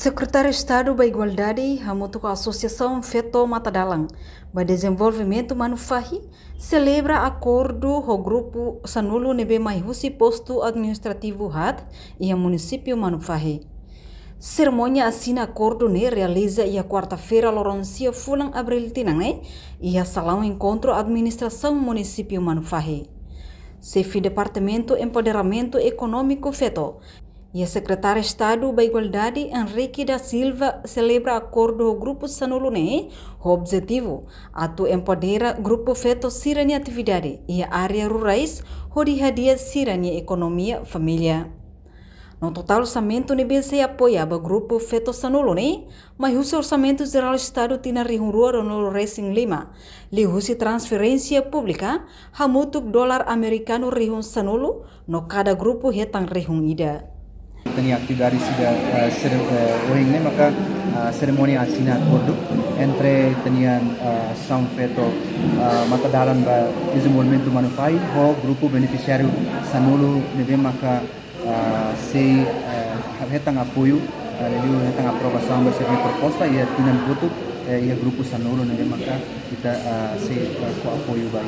Secretário de Estado da Igualdade, junto com a Associação Feto Matadalang para Desenvolvimento Manufahi, celebra acordo com o grupo Sanulu Nebe Maihusi Posto Administrativo HAD e o município Manufahi. Cerimônia assina acordo realiza a quarta-feira Loroncia Fulang Abril Tinang e a Salão Encontro Administração Município Manufahi. Chefe Departamento Empoderamento Econômico Feto e a Secretária de Estado da Igualdade, Henrique da Silva, celebra acordo com o Grupo Sanulu com o objetivo de empoderar Grupo Feto Sirani Atividade e a área rurais, onde hadia Sirani Economia Família. No total, o orçamento se apoia o Grupo Feto Sanulu, mas o orçamento geral do Estado tinha rihurua no Racing Lima. Lihusi transferência pública, hamutuk dolar americano rihun Sanulu, no cada grupo hetang rihun ida. Tani atividade sudah orang ini maka seremoni asina acordo entre tanian São Feto Matadalang ba Desenvolvimento Manufahi ho grupo beneficiário Sanulu nebe maka se hetang apoio leliu hetang aprovação ba servi proposta ia tinan voto ia grupo Sanulu nebe maka kita se apoio ba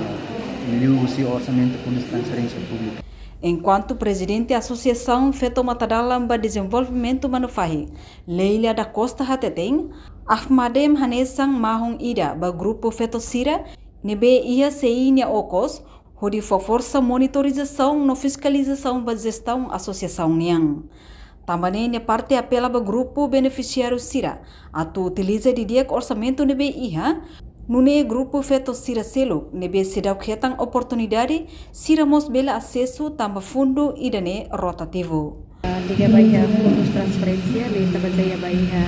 leliu si orçamento fundos transferência pública. Enquanto presidente da Associação Feto Matadalang para Desenvolvimento Manufahi, Leila da Costa Hateteng, Ahmadem Hanesang Mahong Ida ba Grupo Feto Sira, nebe ia seinya okos, hodi força monitorização no fiscalização ba gestão associação niang. Também parte apela ba Grupo Beneficiário Sira, atu utiliza de dia orçamento nebe iha, Nune Grupo Feto Sira Selo, nebe sedau ketang oportunidade, Sira mos bela acesso tamba fundo idane rotativo. Liga Bahia Fundos Transferência, lenta Bahia Bahia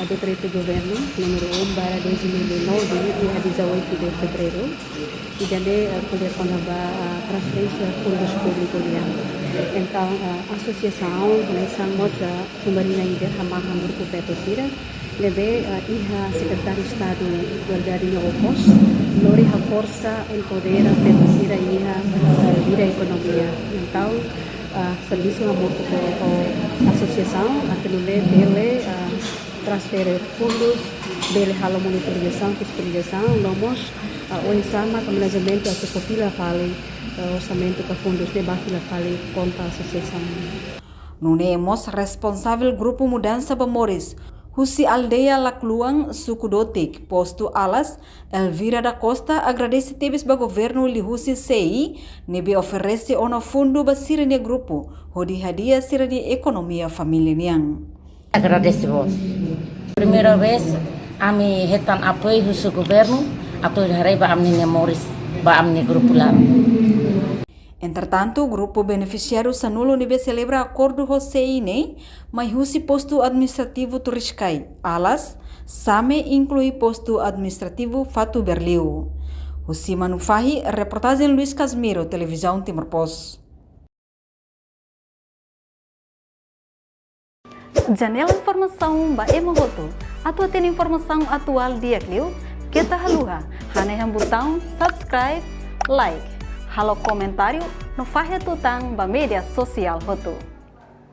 Decreto Governo, número 1 para 2009, dia 18 de fevereiro, e dane poder conaba transferência fundos públicos. Então, a associação, nessa moça, Sumarina Ida, Hamahan Grupo Feto Sira, lebe iha Secretário de Estado Igualdade no Opos, lori a força empodera Feto Sira iha vida economia. Então, serviço amor com a associação, aquilo bele transfer fundos, bele halo monitorização, fiscalização, lomos o sama planejamento a popila fale orçamento para fundos de bafila fale conta a associação. Nunemos responsável Grupo Mudança Bamoris, Husi Aldeia Lacluang, Sukudotik, Posto Alas, Elvira da Costa agradece tebes ba governo li Husi CI, nebe oferece ono fundo ba sirene grupo, hodi hadia sirene economia família niang. Agradeço vos. Primeira vez, ami hetan apoio Husi governo, apoio harai ba amni Moris, ba amni grupo lá. Entretanto, o Grupo Beneficiário Sanulu nebe celebra acordo com CI, mas Husi Posto Administrativo Turiscai, Alas, Same inclui Posto Administrativo Fatu Berliu. Husi Manufahi, reportagem Luiz Casmiro, Televisão Timor Post. Janela Informação ba Emohoto, atua tem informação atual dia Clio, kita haluha, hanai botão subscribe, like. Halo komentário no Fahe Tutang ba media sosial hotu.